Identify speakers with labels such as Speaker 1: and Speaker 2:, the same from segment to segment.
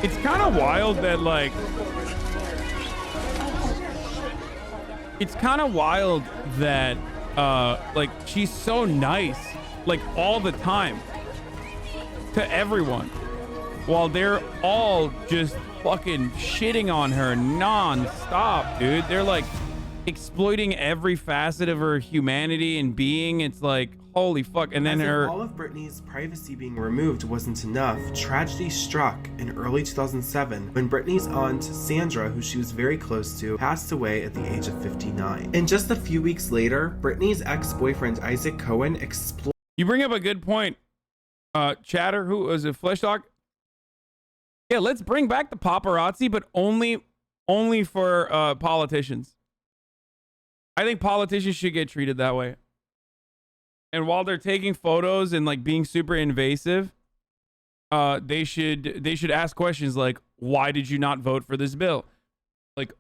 Speaker 1: It's kind of wild that like like she's so nice like all the time to everyone while they're all just fucking shitting on her non-stop, dude. They're like exploiting every facet of her humanity and being. It's like, holy fuck. And then
Speaker 2: As if all of Britney's privacy being removed wasn't enough, tragedy struck in early 2007 when Britney's aunt Sandra, who she was very close to, passed away at the age of 59. And just a few weeks later, Britney's ex-boyfriend Isaac Cohen exploited.
Speaker 1: You bring up a good point, Chatter. Who was it? Flesh Dog? Yeah, let's bring back the paparazzi, but only for politicians. I think politicians should get treated that way. And while they're taking photos and like being super invasive, they should ask questions like, why did you not vote for this bill? Like,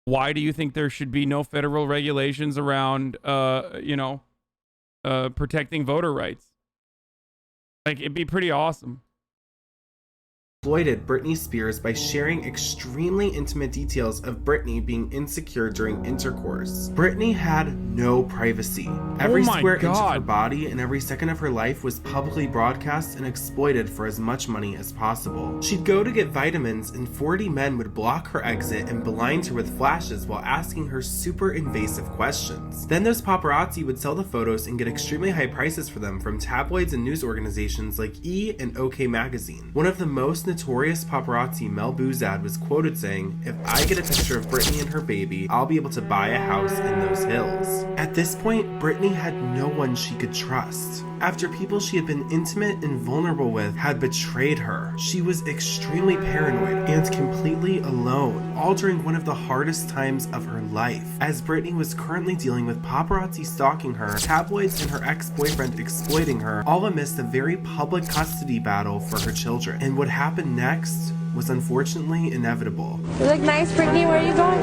Speaker 1: why do you think there should be no federal regulations around protecting voter rights? Like, it'd be pretty awesome.
Speaker 2: Exploited Britney Spears by sharing extremely intimate details of Britney being insecure during intercourse. Britney had no privacy. Every square inch of her body and every second of her life was publicly broadcast and exploited for as much money as possible. She'd go to get vitamins and 40 men would block her exit and blind her with flashes while asking her super invasive questions. Then those paparazzi would sell the photos and get extremely high prices for them from tabloids and news organizations like E! and OK Magazine. One of the most notorious paparazzi, Mel Buzad, was quoted saying, "If I get a picture of Britney and her baby, I'll be able to buy a house in those hills." At this point, Britney had no one she could trust. After people she had been intimate and vulnerable with had betrayed her, she was extremely paranoid and completely alone, all during one of the hardest times of her life, as Britney was currently dealing with paparazzi stalking her, tabloids and her ex-boyfriend exploiting her, all amidst a very public custody battle for her children. And what happened next was unfortunately inevitable.
Speaker 3: You look nice, Britney. Where are you going?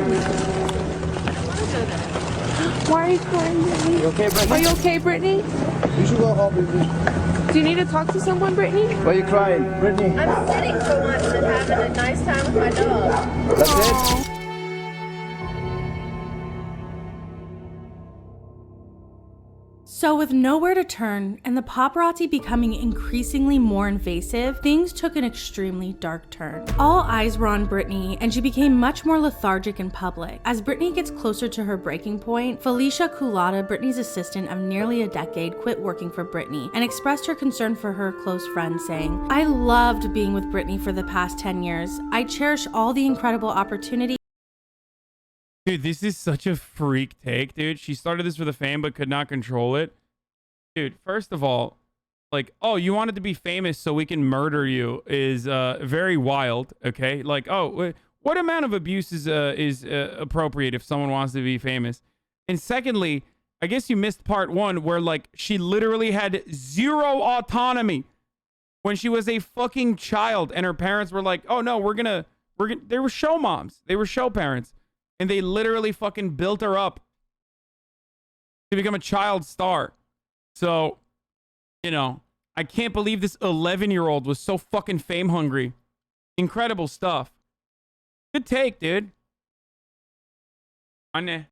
Speaker 3: Why are you crying, Britney?
Speaker 4: You okay, Britney?
Speaker 3: Are you okay, Britney?
Speaker 4: You should go home, baby.
Speaker 3: Do you need to talk to someone, Britney?
Speaker 4: Why are you crying, Britney?
Speaker 5: I'm sitting for once and having a nice time with my dog.
Speaker 4: That's it?
Speaker 6: So with nowhere to turn and the paparazzi becoming increasingly more invasive, things took an extremely dark turn. All eyes were on Britney and she became much more lethargic in public. As Britney gets closer to her breaking point, Felicia Culotta, Britney's assistant of nearly a decade, quit working for Britney and expressed her concern for her close friend, saying, "I loved being with Britney for the past 10 years. I cherish all the incredible opportunities."
Speaker 1: Dude, this is such a freak take, dude. She started this for the fame but could not control it. Dude, first of all, like, oh, you wanted to be famous so we can murder you is very wild, okay? Like, oh, what amount of abuse is appropriate if someone wants to be famous? And secondly, I guess you missed part one where, like, she literally had zero autonomy when she was a fucking child and her parents were like, oh, no, we're gonna, they were show moms. They were show parents. And they literally fucking built her up to become a child star. So, you know, I can't believe this 11-year-old was so fucking fame hungry. Incredible stuff. Good take, dude. Anne.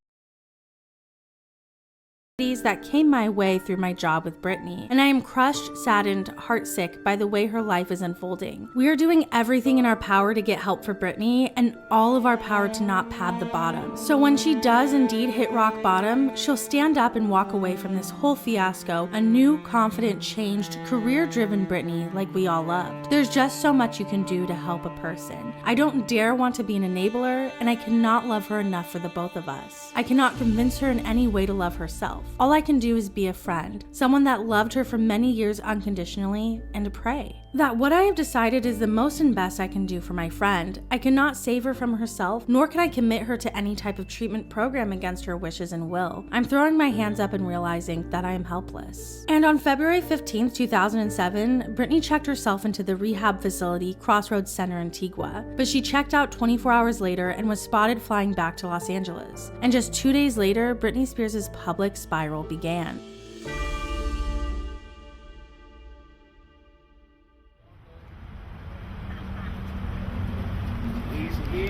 Speaker 6: That came my way through my job with Britney, and I am crushed, saddened, heartsick by the way her life is unfolding. We are doing everything in our power to get help for Britney and all of our power to not pad the bottom. So when she does indeed hit rock bottom, she'll stand up and walk away from this whole fiasco a new, confident, changed, career-driven Britney like we all loved. There's just so much you can do to help a person. I don't dare want to be an enabler, and I cannot love her enough for the both of us. I cannot convince her in any way to love herself. All I can do is be a friend, someone that loved her for many years unconditionally, and to pray that what I have decided is the most and best I can do for my friend. I cannot save her from herself, nor can I commit her to any type of treatment program against her wishes and will. I'm throwing my hands up and realizing that I am helpless. And on February 15th, 2007, Britney checked herself into the rehab facility Crossroads Center in Antigua, but she checked out 24 hours later and was spotted flying back to Los Angeles. And just 2 days later, Britney Spears' public spiral began.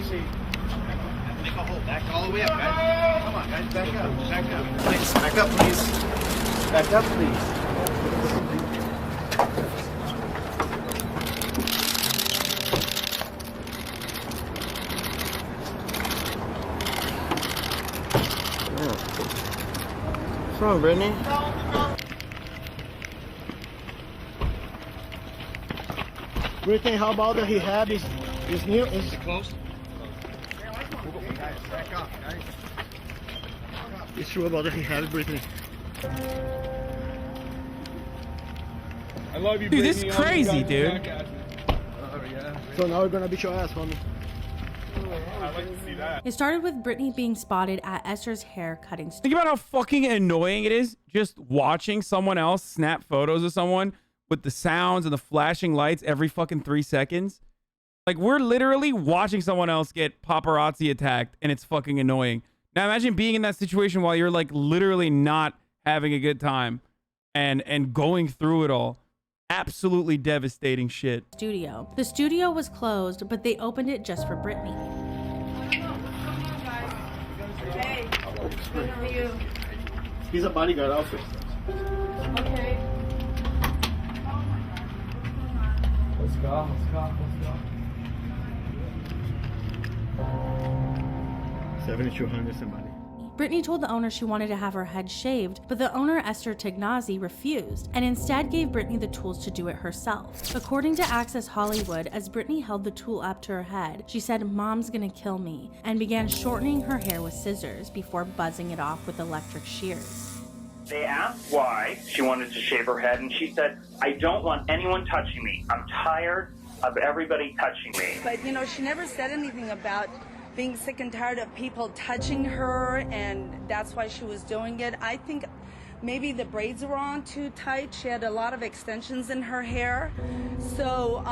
Speaker 4: seat. Make a hole. Back all the way up, guys. Come on, guys. Back up. Back up. Please, back up, please. Back up, please. What's wrong, Brittany? Brittany, how about the rehab is new? Is close? Back up, guys. You sure about the rehab, Brittany?
Speaker 7: I love you,
Speaker 1: Dude,
Speaker 7: Brittany.
Speaker 1: this is crazy, dude.
Speaker 4: So now we're gonna beat your ass, homie.
Speaker 7: I'd like to see that.
Speaker 6: It started with Brittany being spotted at Esther's hair cutting
Speaker 1: Think about how fucking annoying it is just watching someone else snap photos of someone with the sounds and the flashing lights every fucking 3 seconds. Like, we're literally watching someone else get paparazzi attacked, and it's fucking annoying. Now imagine being in that situation while you're like literally not having a good time and going through it all. Absolutely devastating shit.
Speaker 6: studio. The studio was closed, but they opened it just for Brittany.
Speaker 5: Hey, good for you.
Speaker 4: He's a bodyguard outfit.
Speaker 5: Okay.
Speaker 7: Let's go. Let's go. Let's go.
Speaker 4: 7,200 somebody.
Speaker 6: Brittany told the owner she wanted to have her head shaved, but the owner, Esther Tignazi, refused and instead gave Brittany the tools to do it herself. According to Access Hollywood, as Brittany held the tool up to her head, she said, "Mom's gonna kill me," and began shortening her hair with scissors before buzzing it off with electric shears.
Speaker 8: They asked why she wanted to shave her head, and she said, "I don't want anyone touching me. I'm tired of everybody touching me."
Speaker 9: But, you know, she never said anything about being sick and tired of people touching her, and that's why she was doing it. I think maybe the braids were on too tight. She had a lot of extensions in her hair. So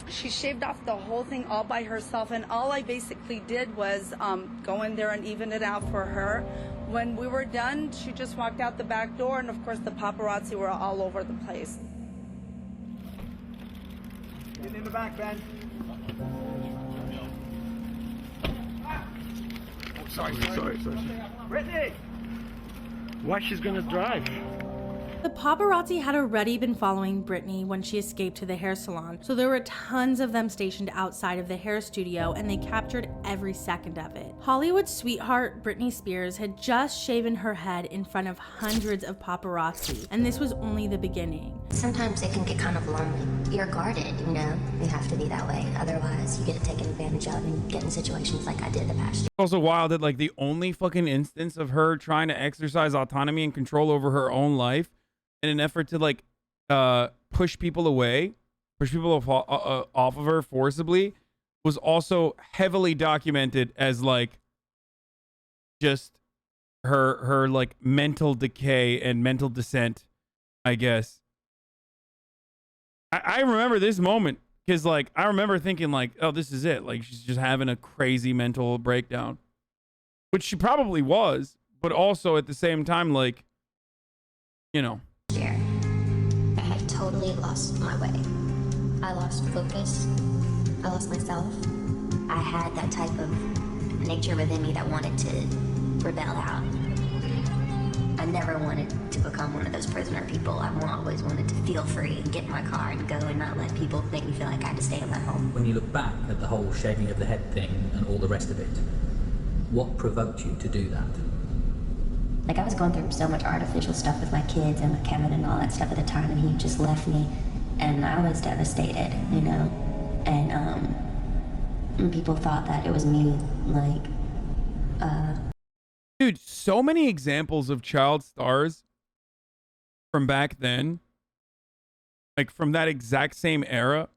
Speaker 9: she shaved off the whole thing all by herself, and all I basically did was go in there and even it out for her. When we were done, she just walked out the back door, and of course the paparazzi were all over the place.
Speaker 4: Get in the back, Ben. Sorry. Brittany! Why she's gonna drive?
Speaker 6: The paparazzi had already been following Brittany when she escaped to the hair salon, so there were tons of them stationed outside of the hair studio, and they captured every second of it. Hollywood sweetheart Britney Spears had just shaven her head in front of hundreds of paparazzi, and this was only the beginning.
Speaker 10: Sometimes it can get kind of lonely. You're guarded, you know? You have to be that way. Otherwise, you get taken advantage of and get in situations like I did the past year.
Speaker 1: It's also wild that like the only fucking instance of her trying to exercise autonomy and control over her own life in an effort to like push people away, push people off of her forcibly, was also heavily documented as like just her like mental decay and mental descent, I guess. I remember this moment because like I remember thinking like, oh, this is it. Like she's just having a crazy mental breakdown, which she probably was, but also at the same time, like, you know.
Speaker 10: I had totally lost my way. I lost focus. I lost myself. I had that type of nature within me that wanted to rebel out. I never wanted to become one of those prisoner people. I always wanted to feel free and get in my car and go and not let people make me feel like I had to stay in my home.
Speaker 11: When you look back at the whole shaving of the head thing and all the rest of it, what provoked you to do that?
Speaker 10: Like, I was going through so much artificial stuff with my kids and with Kevin and all that stuff at the time, and he just left me, and I was devastated, you know? And people thought that it was me, like,
Speaker 1: Dude, so many examples of child stars from back then, like from that exact same era,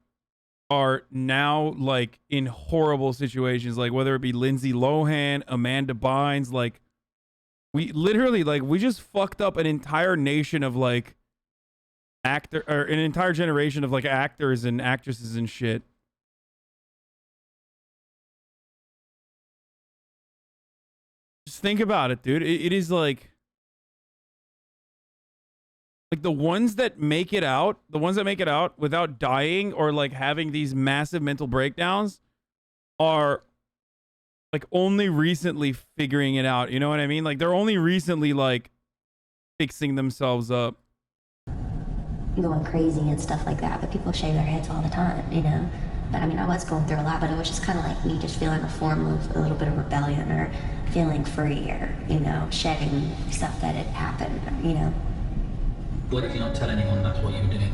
Speaker 1: are now like in horrible situations, like whether it be Lindsay Lohan, Amanda Bynes, like we literally like we just fucked up an entire nation of like actor or an entire generation of like actors and actresses and shit. Just think about it, dude. It is like the ones that make it out, without dying or like having these massive mental breakdowns are like only recently figuring it out. You know what I mean? Like they're only recently like fixing themselves up.
Speaker 10: Going crazy and stuff like that, but people shave their heads all the time, you know? But I mean, I was going through a lot, but it was just kind of like me just feeling a form of a little bit of rebellion or feeling free or, you know, shedding stuff that had happened, you know?
Speaker 11: Why did you not tell anyone that's what you were doing?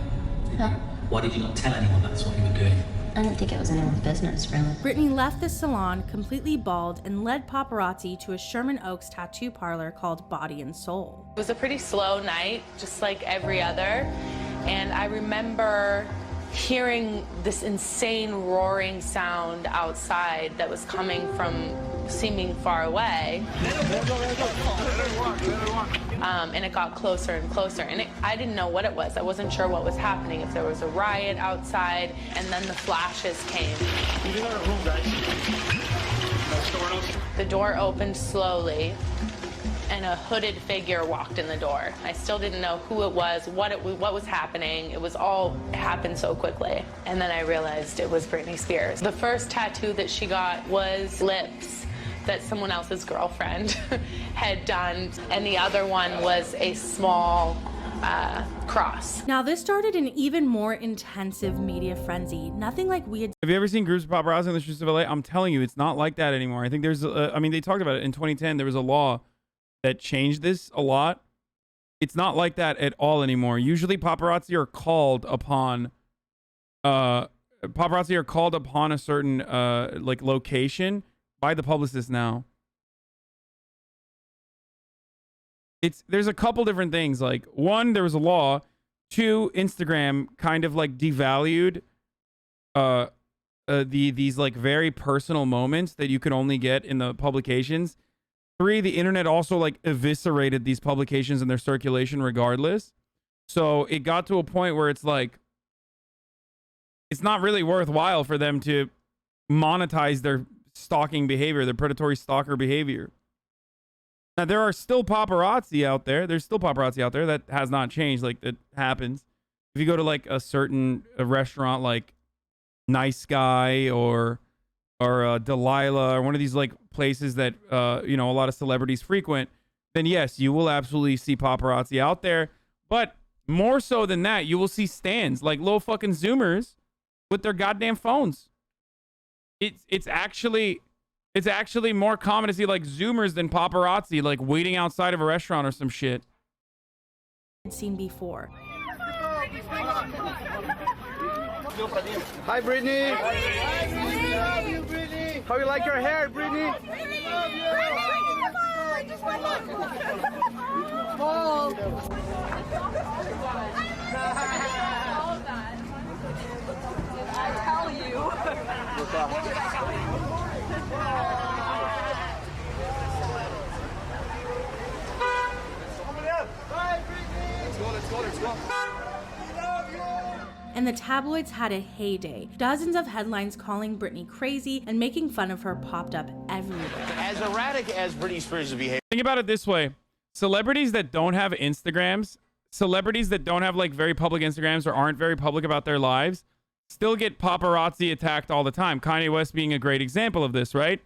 Speaker 10: Huh?
Speaker 11: Why did you not tell anyone that's what you were doing?
Speaker 10: I didn't think it was anyone's business, really.
Speaker 6: Brittany left the salon completely bald and led paparazzi to a Sherman Oaks tattoo parlor called Body and Soul.
Speaker 12: It was a pretty slow night, just like every other. And I remember hearing this insane roaring sound outside that was coming from seeming far away. And it got closer and closer. And I didn't know what it was. I wasn't sure what was happening, if there was a riot outside. And then the flashes came. The door opened slowly, and a hooded figure walked in the door. I still didn't know who it was, what was happening. It was all happened so quickly. And then I realized it was Britney Spears. The first tattoo that she got was lips that someone else's girlfriend had done, and the other one was a small cross.
Speaker 6: Now this started an even more intensive media frenzy. Nothing like we had.
Speaker 1: Have you ever seen groups of paparazzi in the streets of LA? I'm telling you, it's not like that anymore. I think there's, I mean, they talked about it in 2010. There was a law that changed this a lot. It's not like that at all anymore. Usually paparazzi are called upon a certain like location by the publicist now. There's a couple different things. Like, one, there was a law. Two, Instagram kind of like devalued these like very personal moments that you could only get in the publications. Three, the internet also like eviscerated these publications and their circulation regardless. So it got to a point where it's like, it's not really worthwhile for them to monetize their stalking behavior, their predatory stalker behavior. Now, there are still paparazzi out there. There's still paparazzi out there. That has not changed. Like, it happens. If you go to like a restaurant like Nice Guy or Delilah or one of these like places that you know, a lot of celebrities frequent, then yes, you will absolutely see paparazzi out there. But more so than that, you will see stands like little fucking Zoomers with their goddamn phones. It's actually more common to see like Zoomers than paparazzi like waiting outside of a restaurant or some shit.
Speaker 6: Seen before.
Speaker 4: Hi, Brittany. How you like your hair, Brittany?
Speaker 5: I tell you.
Speaker 4: Let's go.
Speaker 6: And the tabloids had a heyday. Dozens of headlines calling Britney crazy and making fun of her popped up everywhere.
Speaker 13: As erratic as Britney Spears' behavior.
Speaker 1: Think about it this way. Celebrities that don't have Instagrams, celebrities that don't have like very public Instagrams or aren't very public about their lives, still get paparazzi attacked all the time. Kanye West being a great example of this, right?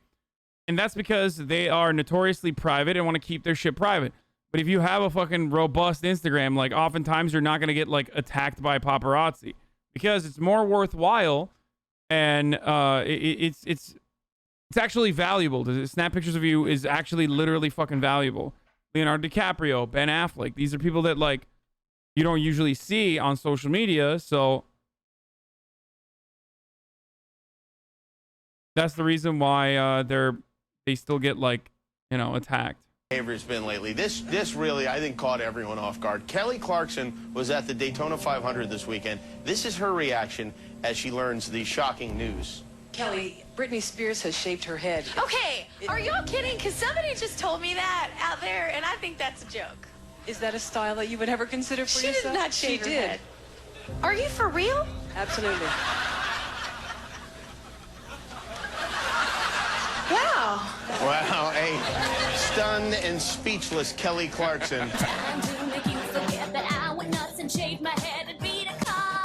Speaker 1: And that's because they are notoriously private and want to keep their shit private. But if you have a fucking robust Instagram, like oftentimes you're not going to get like attacked by paparazzi because it's more worthwhile and it's actually valuable. To snap pictures of you is actually literally fucking valuable. Leonardo DiCaprio, Ben Affleck, these are people that like you don't usually see on social media, so that's the reason why they still get like, you know, attacked.
Speaker 13: Behavior's been lately. This really, I think, caught everyone off guard. Kelly Clarkson was at the Daytona 500 this weekend. This is her reaction as she learns the shocking news.
Speaker 14: Kelly, Britney Spears has shaved her head.
Speaker 5: Okay, are y'all kidding? Because somebody just told me that out there, and I think that's a joke.
Speaker 14: Is that a style that you would ever consider for
Speaker 5: She
Speaker 14: yourself?
Speaker 5: did not shave her
Speaker 14: She did.
Speaker 5: head. Are you for real?
Speaker 14: Absolutely.
Speaker 5: Wow.
Speaker 13: Wow, a stunned and speechless Kelly Clarkson.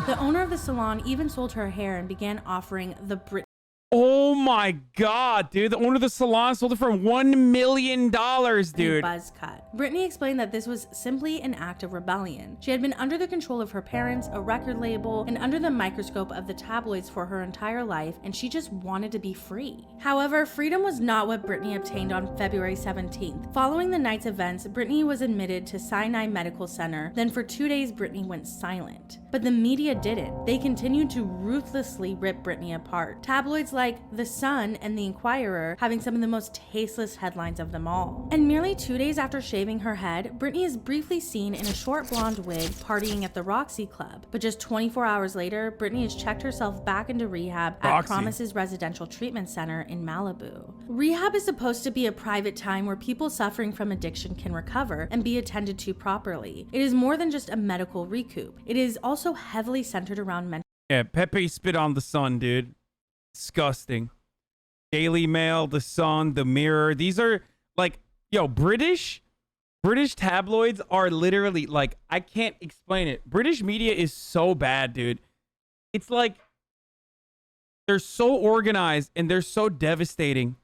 Speaker 6: The owner of the salon even sold her hair and began offering the Britney.
Speaker 1: Oh my God, dude. The owner of the salon sold it for $1 million, dude.
Speaker 6: Buzz cut. Britney explained that this was simply an act of rebellion. She had been under the control of her parents, a record label, and under the microscope of the tabloids for her entire life, and she just wanted to be free. However, freedom was not what Britney obtained on February 17th. Following the night's events, Britney was admitted to Sinai Medical Center. Then for 2 days, Britney went silent. But the media didn't. They continued to ruthlessly rip Britney apart. Tabloids like The Sun and The Inquirer having some of the most tasteless headlines of them all. And merely 2 days after shaving her head, Britney is briefly seen in a short blonde wig partying at the Roxy Club. But just 24 hours later, Britney has checked herself back into rehab at Promises Residential Treatment Center in Malibu. Rehab is supposed to be a private time where people suffering from addiction can recover and be attended to properly. It is more than just a medical recoup. It is also heavily centered around mental.
Speaker 1: Yeah, Pepe spit on The Sun, dude. Disgusting. Daily Mail, The Sun, The Mirror. These are like, yo, British tabloids are literally like, I can't explain it. British media is so bad, dude. It's like they're so organized and they're so devastating.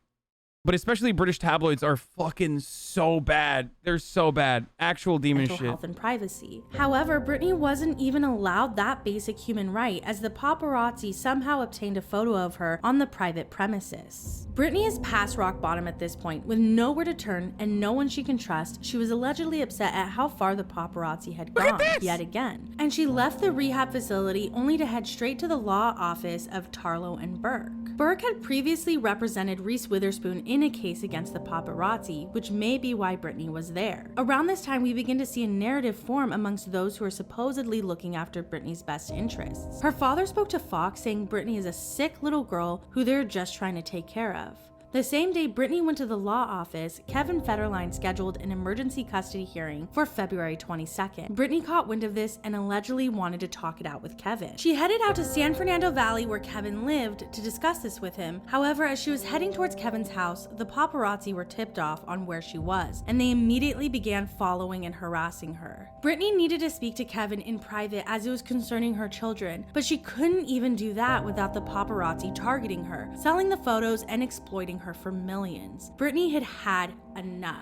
Speaker 1: But especially British tabloids are fucking so bad. They're so bad. Actual demon
Speaker 6: mental
Speaker 1: shit.
Speaker 6: Health and privacy. However, Britney wasn't even allowed that basic human right, as the paparazzi somehow obtained a photo of her on the private premises. Britney is past rock bottom at this point, with nowhere to turn and no one she can trust. She was allegedly upset at how far the paparazzi had gone yet again, and she left the rehab facility only to head straight to the law office of Tarlow and Burke. Burke had previously represented Reese Witherspoon in a case against the paparazzi, which may be why Britney was there. Around this time, we begin to see a narrative form amongst those who are supposedly looking after Britney's best interests. Her father spoke to Fox saying Britney is a sick little girl who they're just trying to take care of. The same day Britney went to the law office, Kevin Federline scheduled an emergency custody hearing for February 22nd. Britney caught wind of this and allegedly wanted to talk it out with Kevin. She headed out to San Fernando Valley where Kevin lived to discuss this with him. However, as she was heading towards Kevin's house, the paparazzi were tipped off on where she was, and they immediately began following and harassing her. Britney needed to speak to Kevin in private as it was concerning her children, but she couldn't even do that without the paparazzi targeting her, selling the photos and exploiting her for millions. Britney had had enough.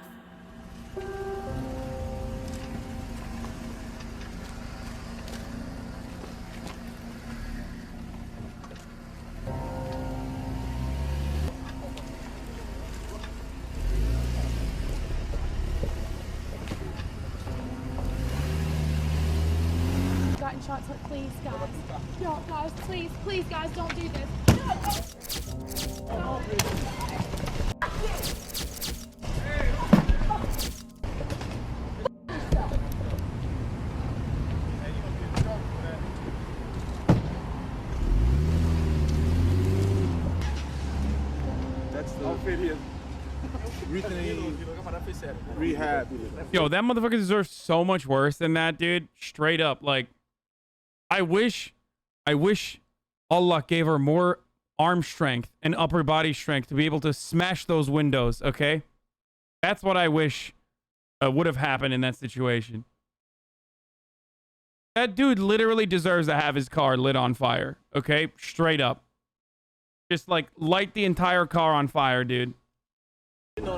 Speaker 15: Gotten shots, please, guys. Yo, guys, please, guys, don't do this. No.
Speaker 7: That's the outfit here. Rehab.
Speaker 1: Yo, that motherfucker deserves so much worse than that, dude. Straight up. Like, I wish Allah gave her more arm strength and upper body strength to be able to smash those windows, okay? That's what I wish would have happened in that situation. That dude literally deserves to have his car lit on fire, okay? Straight up. Just, like, light the entire car on fire, dude.
Speaker 7: Sorry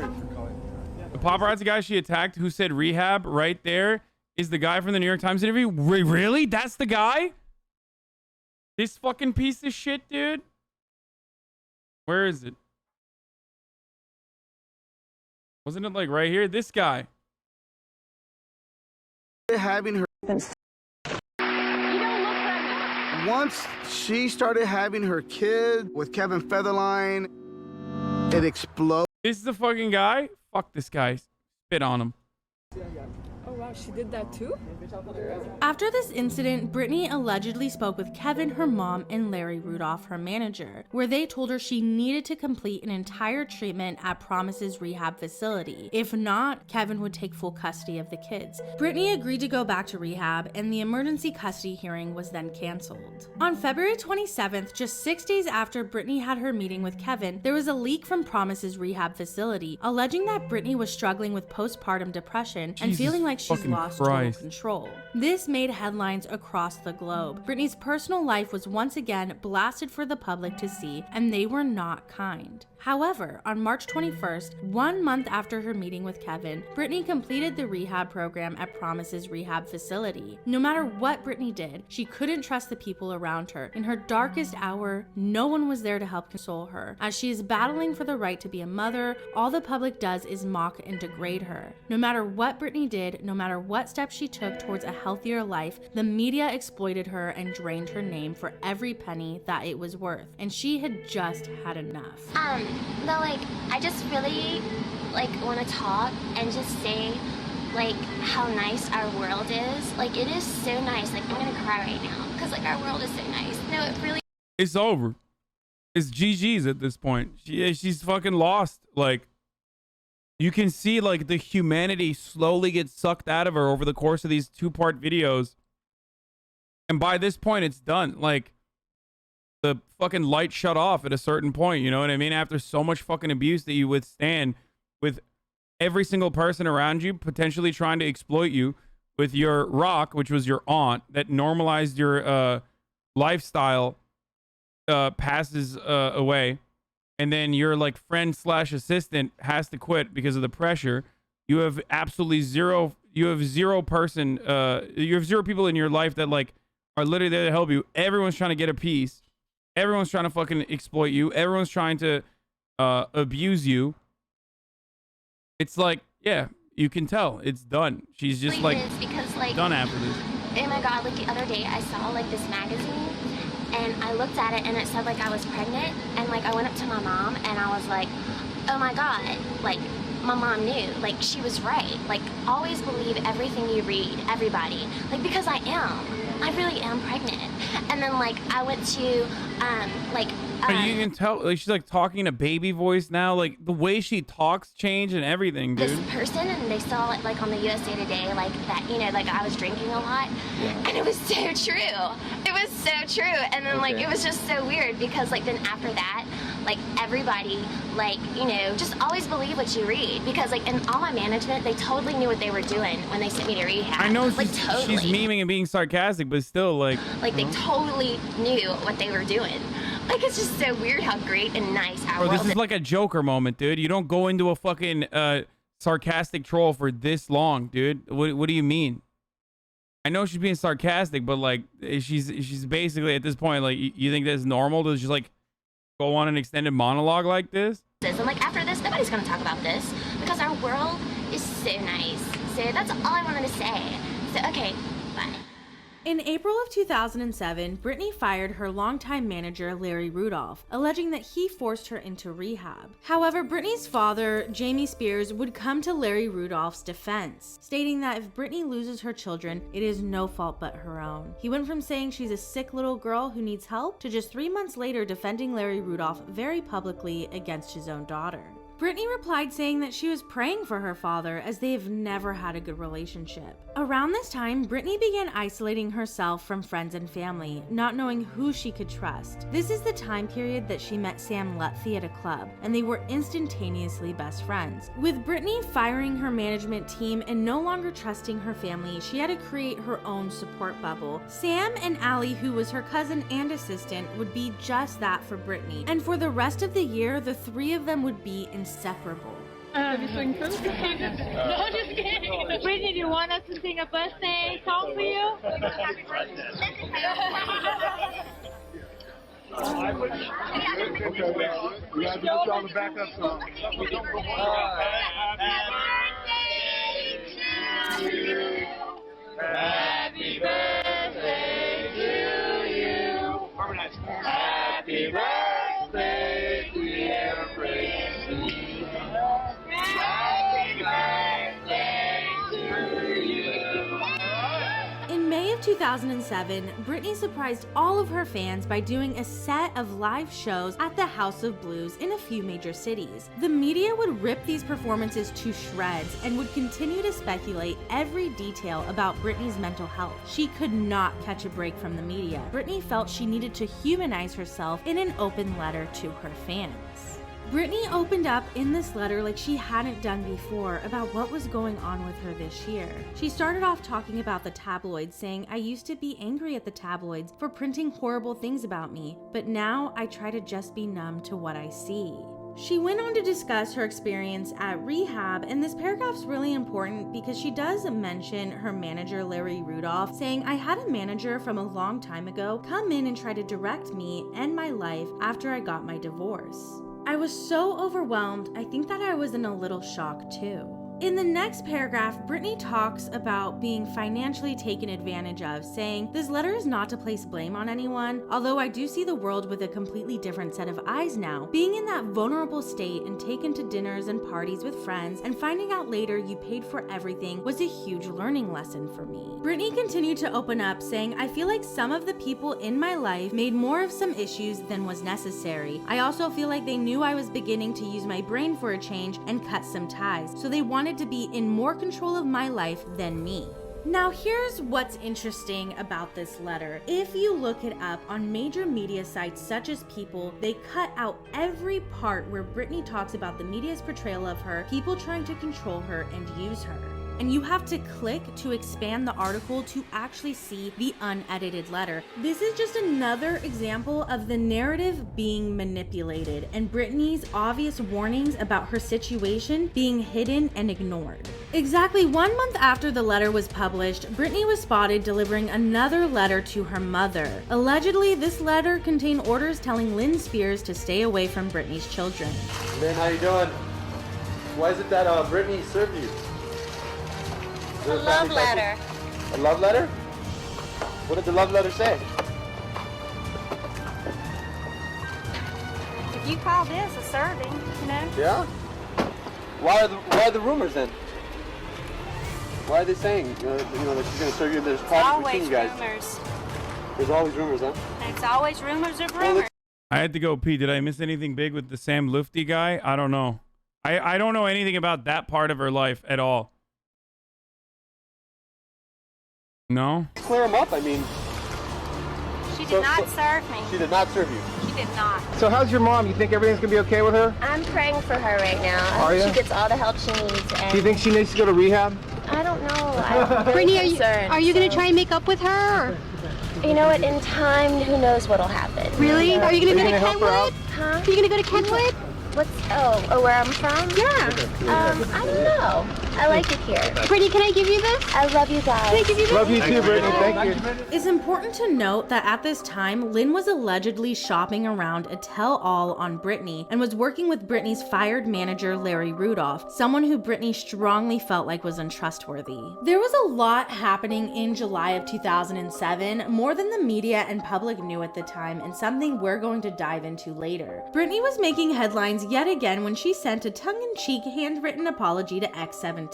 Speaker 7: for calling.
Speaker 1: The paparazzi guy she attacked who said rehab right there is the guy from the New York Times interview. Really? That's the guy? This fucking piece of shit, dude? Where is it? Wasn't it like right here? This guy.
Speaker 16: Having her. Once she started having her kid with Kevin Federline, it exploded.
Speaker 1: This is the fucking guy? Fuck this guy. Spit on him.
Speaker 15: Oh wow, she did that too?
Speaker 6: After this incident, Britney allegedly spoke with Kevin, her mom, and Larry Rudolph, her manager, where they told her she needed to complete an entire treatment at Promises rehab facility. If not, Kevin would take full custody of the kids. Britney agreed to go back to rehab, and the emergency custody hearing was then canceled. On February 27th, just 6 days after Britney had her meeting with Kevin, there was a leak from Promises rehab facility alleging that Britney was struggling with postpartum depression and feeling like she's
Speaker 1: Fucking
Speaker 6: lost
Speaker 1: Christ.
Speaker 6: total control. This made headlines across the globe. Britney's personal life was once again blasted for the public to see, and they were not kind. However, on March 21st, 1 month after her meeting with Kevin, Britney completed the rehab program at Promise's rehab facility. No matter what Britney did, she couldn't trust the people around her. In her darkest hour, no one was there to help console her. As she is battling for the right to be a mother, all the public does is mock and degrade her. No matter what Britney did, no matter what steps she took towards a healthier life, the media exploited her and drained her name for every penny that it was worth. And she had just had enough.
Speaker 10: But like, I just really like want to talk and just say like how nice our world is. Like, it is so nice. Like, I'm gonna cry right now because like our world is so nice. No, it really.
Speaker 1: It's over. It's GG's at this point. She's fucking lost. Like, you can see like the humanity slowly get sucked out of her over the course of these 2-part videos. And by this point, it's done. Like, the fucking light shut off at a certain point, you know what I mean? After so much fucking abuse that you withstand with every single person around you potentially trying to exploit you, with your rock, which was your aunt, that normalized your lifestyle, passes away, and then your like friend / assistant has to quit because of the pressure. You have absolutely zero. You have zero people in your life that like are literally there to help you. Everyone's trying to get a piece. Everyone's trying to fucking exploit you. Everyone's trying to abuse you. It's like, yeah, you can tell it's done. She's just like,
Speaker 10: because, like, done
Speaker 1: after this.
Speaker 10: Oh my god, like the other day I saw like this magazine and I looked at it and it said like I was pregnant, and like I went up to my mom and I was like, oh my god, like my mom knew, like she was right. Like, always believe everything you read, everybody. Like, because I really am pregnant. And then like I went to
Speaker 1: you can tell, like, she's like talking in a baby voice now. Like, the way she talks changed and everything, dude.
Speaker 10: this person, and they saw it like on the USA Today, like that, you know, like I was drinking a lot, and it was so true. It was so true. And then like it was just so weird because like then after that, like everybody, like, you know, just always believe what you read, because like in all my management, they totally knew what they were doing when they sent me to rehab.
Speaker 1: I know
Speaker 10: like
Speaker 1: she's memeing and being sarcastic, but still, like
Speaker 10: they totally knew what they were doing. Like, it's just so weird how great and nice our
Speaker 1: Bro,
Speaker 10: world
Speaker 1: this is like a Joker moment, dude. You don't go into a fucking sarcastic troll for this long, dude. What do you mean? I know she's being sarcastic, but like she's basically at this point, like, you think that's normal to just like go on an extended monologue like this?
Speaker 10: And like after this, nobody's gonna talk about this because our world is so nice. So that's all I wanted to say. So okay, bye.
Speaker 6: In April of 2007, Britney fired her longtime manager, Larry Rudolph, alleging that he forced her into rehab. However, Britney's father, Jamie Spears, would come to Larry Rudolph's defense, stating that if Britney loses her children, it is no fault but her own. He went from saying she's a sick little girl who needs help to just 3 months later defending Larry Rudolph very publicly against his own daughter. Britney replied saying that she was praying for her father as they have never had a good relationship. Around this time, Britney began isolating herself from friends and family, not knowing who she could trust. This is the time period that she met Sam Lutfi at a club, and they were instantaneously best friends. With Britney firing her management team and no longer trusting her family, she had to create her own support bubble. Sam and Allie, who was her cousin and assistant, would be just that for Britney, and for the rest of the year, the three of them would be inseparable.
Speaker 15: Have you sung first? No, just kidding. Brittany, do you want us to sing a birthday song for you? Happy birthday.
Speaker 7: We gotta do this on the backup song.
Speaker 15: Happy birthday to you. Happy birthday, dear Brittany. Happy birthday to you.
Speaker 6: In May of 2007, Britney surprised all of her fans by doing a set of live shows at the House of Blues in a few major cities. The media would rip these performances to shreds and would continue to speculate every detail about Britney's mental health. She could not catch a break from the media. Britney felt she needed to humanize herself in an open letter to her fans. Britney opened up in this letter like she hadn't done before about what was going on with her this year. She started off talking about the tabloids, saying, "I used to be angry at the tabloids for printing horrible things about me, but now I try to just be numb to what I see." She went on to discuss her experience at rehab, and this paragraph's really important because she does mention her manager, Larry Rudolph, saying, "I had a manager from a long time ago come in and try to direct me and my life after I got my divorce. I was so overwhelmed, I think that I was in a little shock too." In the next paragraph, Britney talks about being financially taken advantage of, saying, "This letter is not to place blame on anyone, although I do see the world with a completely different set of eyes now. Being in that vulnerable state and taken to dinners and parties with friends and finding out later you paid for everything was a huge learning lesson for me." Britney continued to open up, saying, "I feel like some of the people in my life made more of some issues than was necessary. I also feel like they knew I was beginning to use my brain for a change and cut some ties, so they wanted to be in more control of my life than me." Now here's what's interesting about this letter. If you look it up on major media sites such as People, they cut out every part where Britney talks about the media's portrayal of her, people trying to control her and use her. And you have to click to expand the article to actually see the unedited letter. This is just another example of the narrative being manipulated and Britney's obvious warnings about her situation being hidden and ignored. Exactly 1 month after the letter was published, Britney was spotted delivering another letter to her mother. Allegedly, this letter contained orders telling Lynn Spears to stay away from Britney's children.
Speaker 17: Lynn, how you doing? Why is it that Britney served you?
Speaker 18: A love letter.
Speaker 17: A love letter? What did the love letter say?
Speaker 18: If you call this a serving, you know?
Speaker 17: Yeah? Why are the rumors then? Why are they saying that she's going to serve you? There's problems between you guys.
Speaker 18: Rumors.
Speaker 17: There's always rumors, huh?
Speaker 18: It's always rumors of rumors.
Speaker 1: I had to go pee. Did I miss anything big with the Sam Lufty guy? I don't know. I don't know anything about that part of her life at all. No?
Speaker 17: Clear him up, I mean.
Speaker 18: She did not serve me.
Speaker 17: She did not serve you.
Speaker 18: She did not.
Speaker 7: So how's your mom? You think everything's gonna be okay with her?
Speaker 18: I'm praying for her right now. I
Speaker 7: Are
Speaker 18: hope
Speaker 7: ya?
Speaker 18: she gets all the help she needs. And
Speaker 7: Do you think she needs to go to rehab?
Speaker 18: I don't know. I'm
Speaker 15: Brittany,
Speaker 18: concerned,
Speaker 15: are you going to try and make up with her? Or?
Speaker 18: You know what? In time, who knows what'll happen?
Speaker 15: Really? Are you going to go to
Speaker 7: help her out?
Speaker 15: Kenwood?
Speaker 18: Huh?
Speaker 15: Are you going to go to Kenwood?
Speaker 18: What's where I'm from?
Speaker 15: Yeah.
Speaker 18: I don't know. I like it here.
Speaker 15: Brittany, can I give you this?
Speaker 18: I love you guys.
Speaker 15: Can I give you this?
Speaker 7: Love you too, Brittany. Thank you.
Speaker 6: It's important to note that at this time, Lynn was allegedly shopping around a tell-all on Britney and was working with Britney's fired manager, Larry Rudolph, someone who Britney strongly felt like was untrustworthy. There was a lot happening in July of 2007, more than the media and public knew at the time, and something we're going to dive into later. Britney was making headlines yet again when she sent a tongue-in-cheek handwritten apology to X17.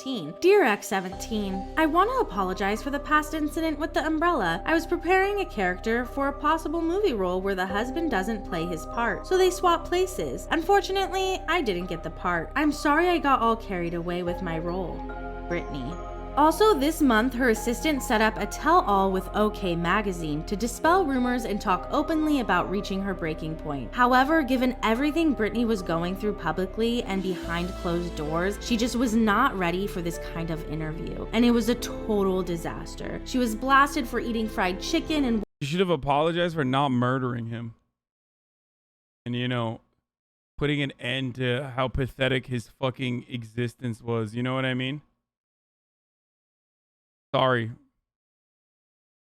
Speaker 6: "Dear X17, I want to apologize for the past incident with the umbrella. I was preparing a character for a possible movie role where the husband doesn't play his part, so they swap places. Unfortunately, I didn't get the part. I'm sorry I got all carried away with my role. Britney." Also this month, her assistant set up a tell-all with OK Magazine to dispel rumors and talk openly about reaching her breaking point. However, given everything Britney was going through publicly and behind closed doors, she just was not ready for this kind of interview, and it was a total disaster. She was blasted for eating fried chicken and
Speaker 1: She should have apologized for not murdering him. And, putting an end to how pathetic his fucking existence was. You know what I mean? Sorry.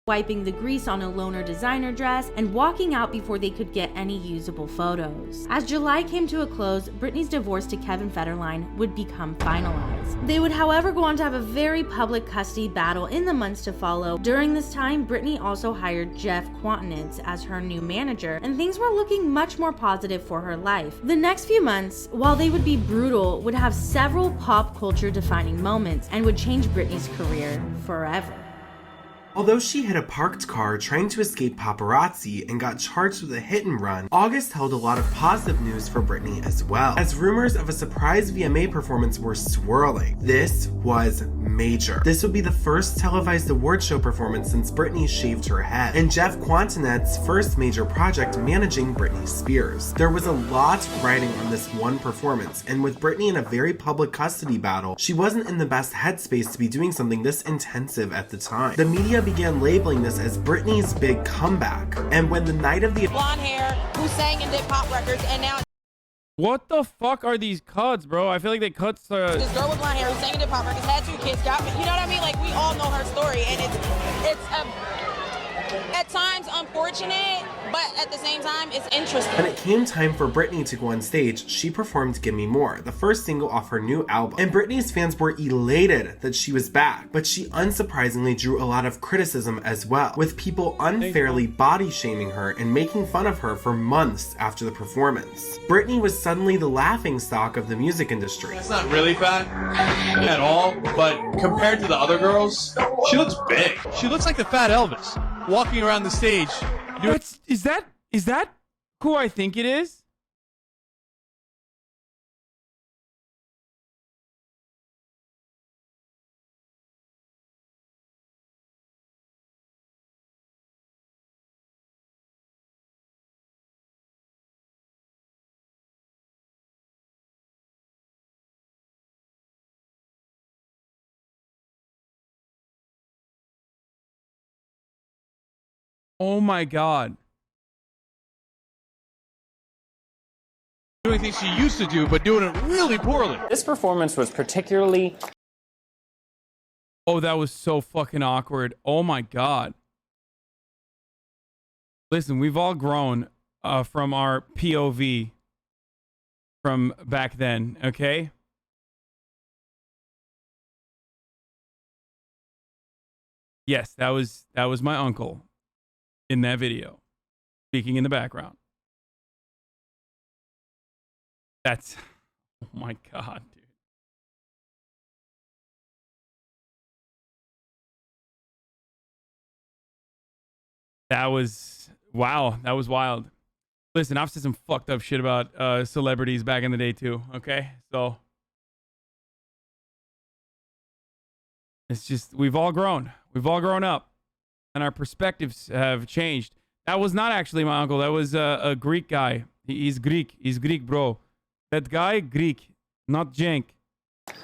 Speaker 6: wiping the grease on a loaner designer dress, and walking out before they could get any usable photos. As July came to a close, Britney's divorce to Kevin Federline would become finalized. They would, however, go on to have a very public custody battle in the months to follow. During this time, Britney also hired Jeff Quantinitz as her new manager, and things were looking much more positive for her life. The next few months, while they would be brutal, would have several pop culture defining moments and would change Britney's career forever.
Speaker 2: Although she hit a parked car trying to escape paparazzi and got charged with a hit and run, August held a lot of positive news for Britney as well, as rumors of a surprise VMA performance were swirling. This was major. This would be the first televised award show performance since Britney shaved her head, and Jeff Quantinet's first major project managing Britney Spears. There was a lot riding on this one performance, and with Britney in a very public custody battle, she wasn't in the best headspace to be doing something this intensive at the time. The media began labeling this as Britney's big comeback, and when the night of the
Speaker 19: blonde hair who sang and did pop records, and now
Speaker 1: what the fuck are these cuts, bro? I feel like they cut
Speaker 19: this girl with blonde hair who sang and did pop records, had 2 kids, got me, you know what I mean? Like, we all know her story, and it's at times unfortunate, but at the same time it's interesting.
Speaker 2: When it came time for Britney to go on stage, she performed Give Me More, the first single off her new album. And Britney's fans were elated that she was back, but she unsurprisingly drew a lot of criticism as well, with people unfairly body shaming her and making fun of her for months after the performance. Britney was suddenly the laughing stock of the music industry.
Speaker 17: That's not really fat at all, but compared to the other girls, she looks big. She looks like the fat Elvis walking around the stage.
Speaker 1: Is that who I think it is? Oh my God.
Speaker 17: Doing things she used to do, but doing it really poorly.
Speaker 20: This performance was particularly...
Speaker 1: Oh, that was so fucking awkward. Oh my God. Listen, we've all grown from our POV from back then, okay? Yes, that was my uncle in that video, speaking in the background. That's, oh my God, dude. That was, wow, that was wild. Listen, I've said some fucked up shit about celebrities back in the day too, okay? So, it's just, we've all grown. We've all grown up. And our perspectives have changed. That was not actually my uncle. That was a Greek guy. He's Greek. He's Greek, bro. That guy, Greek, not Jank.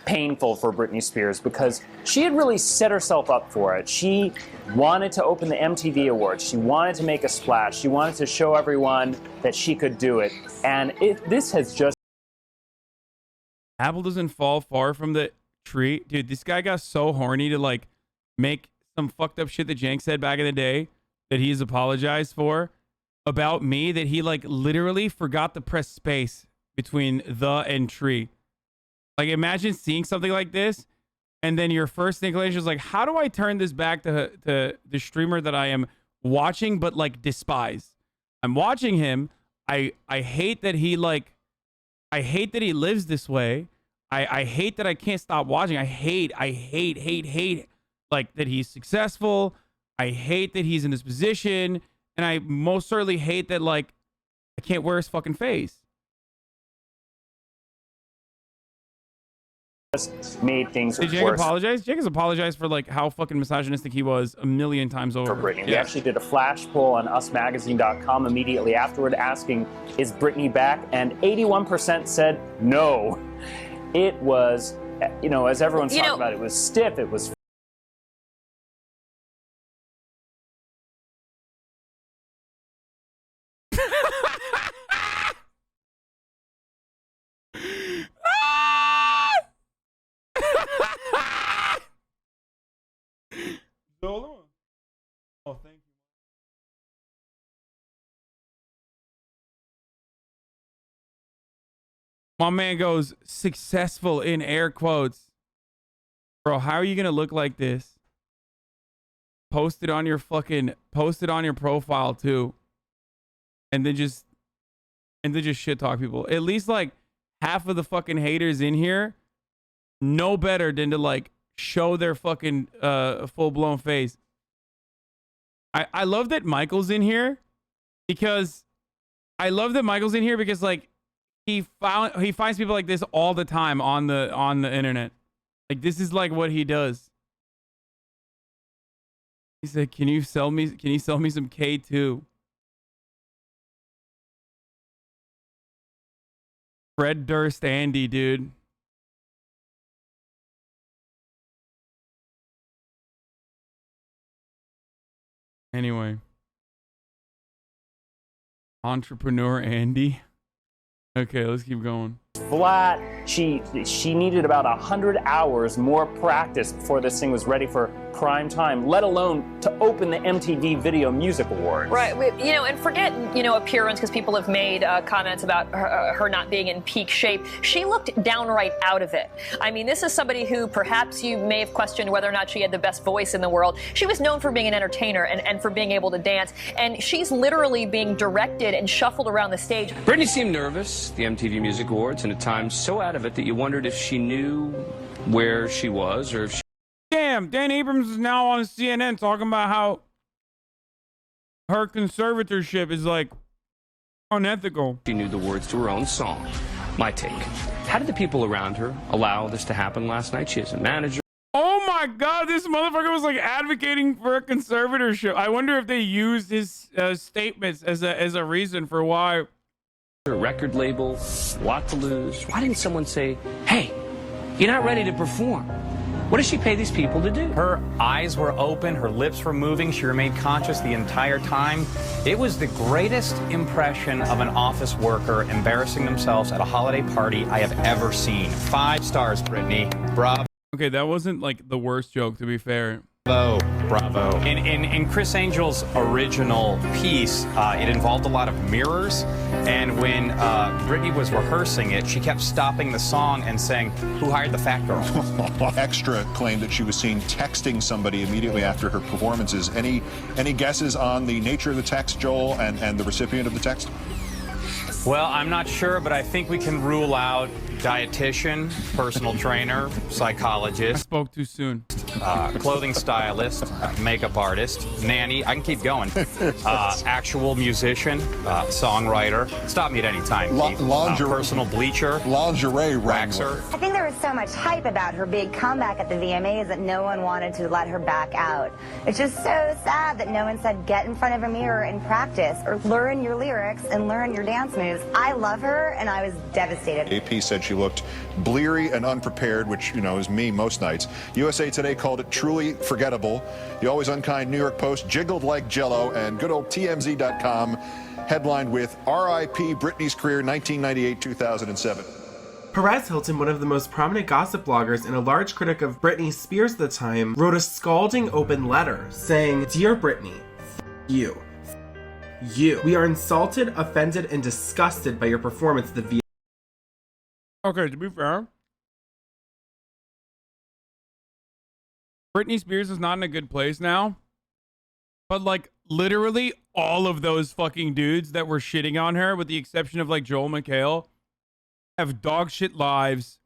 Speaker 20: Painful for Britney Spears because she had really set herself up for it. She wanted to open the MTV Awards. She wanted to make a splash. She wanted to show everyone that she could do it. And this has just...
Speaker 1: Apple doesn't fall far from the tree. Dude, this guy got so horny to like make some fucked up shit that Jank said back in the day that he's apologized for about me, that he like literally forgot to press space between the and tree. Like, imagine seeing something like this and then your first inclination is like, how do I turn this back to the streamer that I am watching but like despise? I'm watching him. I hate that he like, I hate that he lives this way. I hate that I can't stop watching. I hate like that he's successful. I hate that he's in this position. And I most certainly hate that like I can't wear his fucking face.
Speaker 20: Just made things
Speaker 1: Did
Speaker 20: worse.
Speaker 1: Jake apologize? Jake has apologized for like how fucking misogynistic he was a million times over.
Speaker 20: For Britney. We actually did a flash poll on usmagazine.com immediately afterward asking, is Britney back? And 81% said no. It was, you know, as everyone's talking about, it was stiff, it was
Speaker 1: Oh, thank you. My man goes, successful in air quotes. Bro, how are you going to look like this? Post it on your profile too. And then just shit talk people. At least like half of the fucking haters in here know better than to like show their fucking full blown face. I love that Michael's in here because like he finds people like this all the time on the internet. Like this is like what he does. He said, can you sell me some K2? Fred Durst Andy, dude. Anyway. Entrepreneur Andy. Okay, let's keep going.
Speaker 20: Flat. She needed about 100 hours more practice before this thing was ready for prime time, let alone to open the MTV Video Music Awards.
Speaker 21: Right, you know, and forget, you know, appearance, because people have made comments about her not being in peak shape. She looked downright out of it. I mean, this is somebody who perhaps you may have questioned whether or not she had the best voice in the world. She was known for being an entertainer and for being able to dance, and she's literally being directed and shuffled around the stage.
Speaker 22: Britney seemed nervous, the MTV Music Awards, and at times so out of it that you wondered if she knew where she was or if she...
Speaker 1: Damn, Dan Abrams is now on CNN talking about how her conservatorship is like unethical.
Speaker 22: She knew the words to her own song. My take. How did the people around her allow this to happen last night? She has a manager.
Speaker 1: Oh my God, this motherfucker was like advocating for a conservatorship. I wonder if they used his statements as a reason for why.
Speaker 22: A record label, lot to lose. Why didn't someone say, hey, you're not ready to perform? What does she pay these people to do?
Speaker 23: Her eyes were open, her lips were moving, she remained conscious the entire time. It was the greatest impression of an office worker embarrassing themselves at a holiday party I have ever seen. 5 stars, Britney. Bravo.
Speaker 1: Okay, that wasn't like the worst joke, to be fair.
Speaker 23: Bravo. In Chris Angel's original piece, it involved a lot of mirrors, and when Britney was rehearsing it, she kept stopping the song and saying, "Who hired the fat girl?"
Speaker 24: Extra claimed that she was seen texting somebody immediately after her performances. Any guesses on the nature of the text, Joel, and the recipient of the text?
Speaker 23: Well, I'm not sure, but I think we can rule out dietitian, personal trainer, psychologist.
Speaker 1: I spoke too soon.
Speaker 23: Clothing stylist, makeup artist, nanny. I can keep going. Actual musician, songwriter. Stop me at any time.
Speaker 24: Lingerie,
Speaker 23: personal bleacher,
Speaker 24: lingerie
Speaker 23: waxer.
Speaker 25: I think there was so much hype about her big comeback at the VMAs that no one wanted to let her back out. It's just so sad that no one said get in front of a mirror and practice or learn your lyrics and learn your dance moves. I love her, and I was devastated.
Speaker 24: AP said she looked bleary and unprepared, which, you know, is me most nights. USA Today called it truly forgettable. The always unkind New York Post jiggled like jello, and good old TMZ.com headlined with R.I.P. Britney's career 1998-2007.
Speaker 2: Perez Hilton, one of the most prominent gossip bloggers and a large critic of Britney Spears at the time, wrote a scalding open letter saying, "Dear Britney, you. We are insulted, offended, and disgusted by your performance at the VMAs."
Speaker 1: Okay, to be fair, Britney Spears is not in a good place now. But like literally all of those fucking dudes that were shitting on her, with the exception of like Joel McHale, have dog shit lives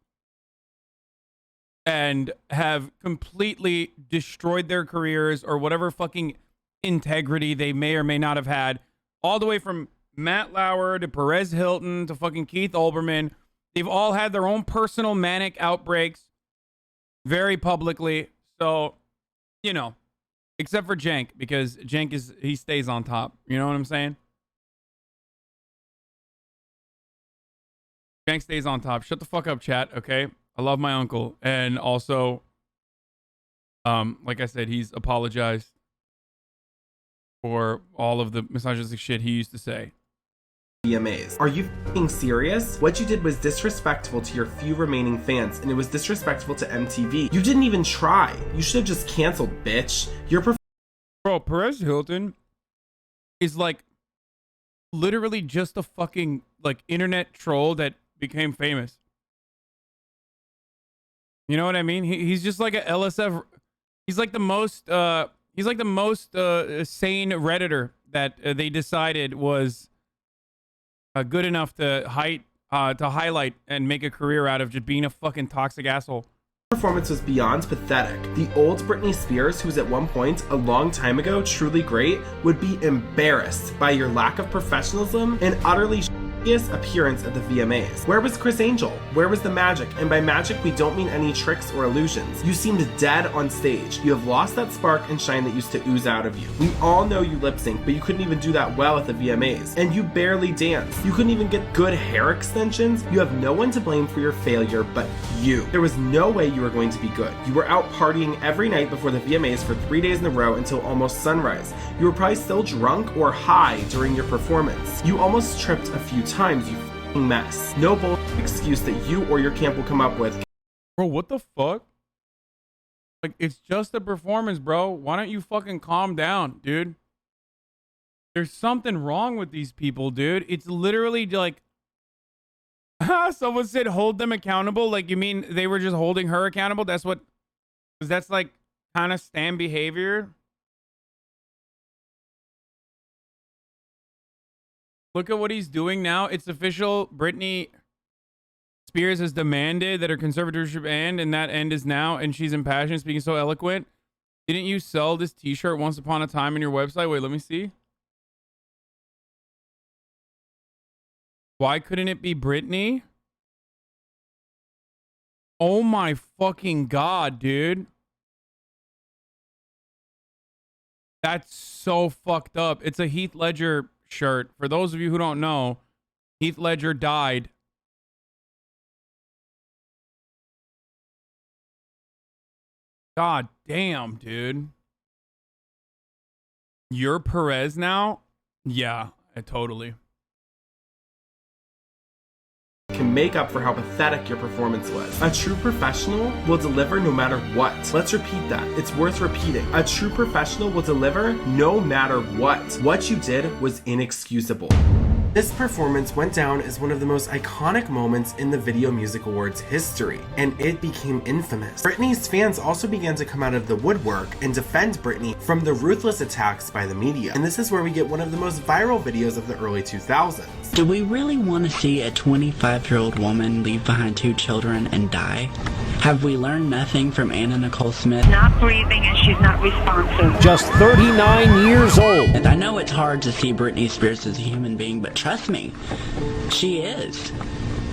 Speaker 1: and have completely destroyed their careers or whatever fucking integrity they may or may not have had. All the way from Matt Lauer to Perez Hilton to fucking Keith Olbermann. They've all had their own personal manic outbreaks very publicly. So, you know, except for Cenk, because Cenk he stays on top. You know what I'm saying? Cenk stays on top. Shut the fuck up, chat, okay? I love my uncle. And also, like I said, he's apologized for all of the misogynistic shit he used to say.
Speaker 2: VMAs. Are you f***ing serious? What you did was disrespectful to your few remaining fans, and it was disrespectful to MTV. You didn't even try. You should have just canceled, bitch.
Speaker 1: Bro, Perez Hilton is like literally just a fucking like internet troll that became famous. You know what I mean? He's just like a LSF. He's like the most sane Redditor that they decided was good enough to highlight and make a career out of just being a fucking toxic asshole.
Speaker 2: Performance was beyond pathetic. The old Britney Spears, who was at one point, a long time ago, truly great, would be embarrassed by your lack of professionalism and utterly appearance at the VMAs. Where was Chris Angel? Where was the magic? And by magic, we don't mean any tricks or illusions. You seemed dead on stage. You have lost that spark and shine that used to ooze out of you. We all know you lip sync, but you couldn't even do that well at the VMAs. And you barely dance. You couldn't even get good hair extensions. You have no one to blame for your failure but you. There was no way you were going to be good. You were out partying every night before the VMAs for 3 days in a row until almost sunrise. You were probably still drunk or high during your performance. You almost tripped a few times, you f***ing mess. No bullshit excuse that you or your camp will come up with.
Speaker 1: Bro, what the fuck? Like, it's just a performance, bro. Why don't you fucking calm down, dude? There's something wrong with these people, dude. It's literally like, someone said hold them accountable. Like, you mean they were just holding her accountable? That's what, because that's like kind of Stan behavior. Look at what he's doing now. It's official. Britney Spears has demanded that her conservatorship end, and that end is now, and she's impassioned, speaking so eloquent. Didn't you sell this t-shirt once upon a time on your website? Wait, let me see. Why couldn't it be Britney? Oh my fucking God, dude. That's so fucked up. It's a Heath Ledger shirt. For those of you who don't know, Heath Ledger died. God damn, dude. You're Perez now? Yeah, totally.
Speaker 2: Can make up for how pathetic your performance was. A true professional will deliver no matter what. Let's repeat that. It's worth repeating. A true professional will deliver no matter what. What you did was inexcusable. This performance went down as one of the most iconic moments in the Video Music Awards history, and it became infamous. Britney's fans also began to come out of the woodwork and defend Britney from the ruthless attacks by the media. And this is where we get one of the most viral videos of the early 2000s.
Speaker 3: Do we really want to see a 25-year-old woman leave behind 2 children and die? Have we learned nothing from Anna Nicole Smith?
Speaker 15: Not breathing and she's not responsive.
Speaker 3: Just 39 years old. And I know it's hard to see Britney Spears as a human being, but trust me, she is.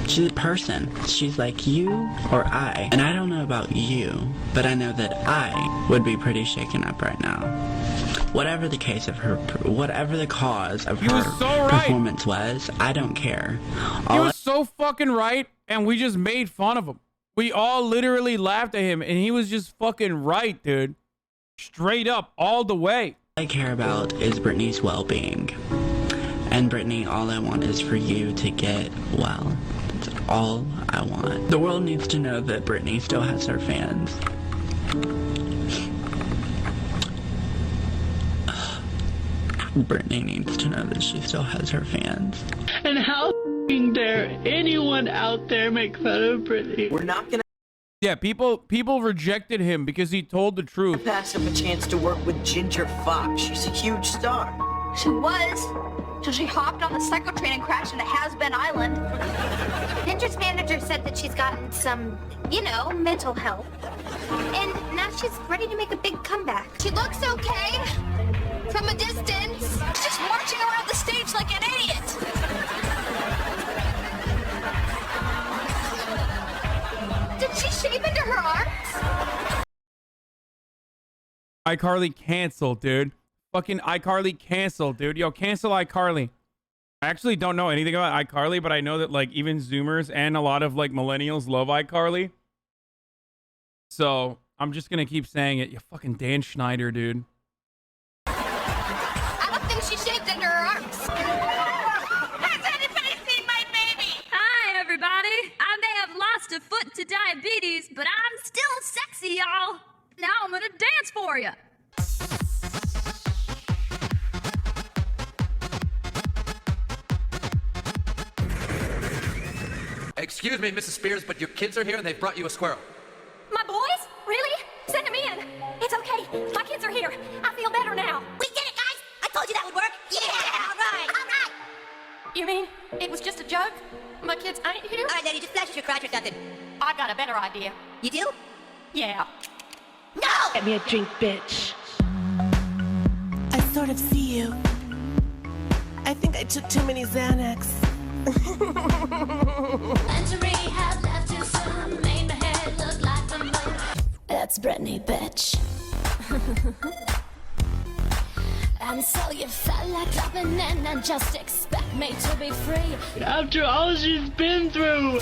Speaker 3: She's a person. She's like you or I. And I don't know about you, but I know that I would be pretty shaken up right now. Whatever the case of her, whatever the cause of her performance was, I don't care.
Speaker 1: He was so fucking right, and we just made fun of him. We all literally laughed at him, and he was just fucking right, dude. Straight up, all the way.
Speaker 3: All I care about is Britney's well-being. And Britney, all I want is for you to get well. That's all I want. The world needs to know that Britney still has her fans. Britney needs to know that she still has her fans.
Speaker 8: And how dare anyone out there make fun of Britney?
Speaker 9: We're not gonna
Speaker 1: Yeah, people rejected him because he told the truth.
Speaker 9: pass up a chance to work with Ginger Fox. She's a huge star.
Speaker 5: She was. So she hopped on the cycle train and crashed into Has-Been Island. Ginger's manager said that she's gotten some, mental help. And now she's ready to make a big comeback. She looks okay. From a distance. Just marching around the stage like an idiot. Did she shave into her arms?
Speaker 1: iCarly canceled, dude. Fucking iCarly canceled, dude. Yo, cancel iCarly. I actually don't know anything about iCarly, but I know that like even Zoomers and a lot of like millennials love iCarly. So I'm just gonna keep saying it. You fucking Dan Schneider, dude.
Speaker 5: I don't think she shaved under her arms. Has anybody seen my baby?
Speaker 11: Hi, everybody. I may have lost a foot to diabetes, but I'm still sexy, y'all. Now I'm gonna dance for you.
Speaker 12: Excuse me, Mrs. Spears, but your kids are here and they've brought you a squirrel.
Speaker 5: My boys? Really? Send them in. It's okay. My kids are here. I feel better now. We did it, guys. I told you that would work. Yeah, all right. All right. You mean it was just a joke? My kids ain't here? All right, Daddy, just flash your crotch or something. I've got a better idea. You do?
Speaker 11: Yeah.
Speaker 15: No! Get me a drink, bitch. I sort of see you. I think I took too many Xanax.
Speaker 11: That's Brittany, bitch. And so you felt like dropping in and just expect me to be free.
Speaker 8: After all she's been through,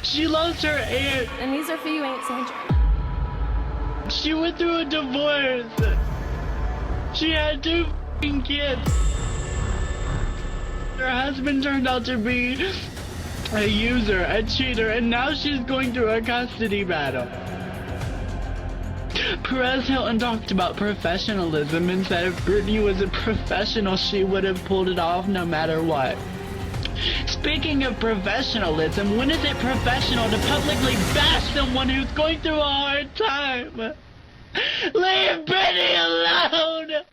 Speaker 8: she lost her aunt.
Speaker 15: And these are for you, Aunt Sandra.
Speaker 8: She went through a divorce. She had 2 kids. Her husband turned out to be a user, a cheater, and now she's going through a custody battle. Perez Hilton talked about professionalism and said if Brittany was a professional, she would have pulled it off no matter what. Speaking of professionalism, when is it professional to publicly bash someone who's going through a hard time? Leave Brittany alone!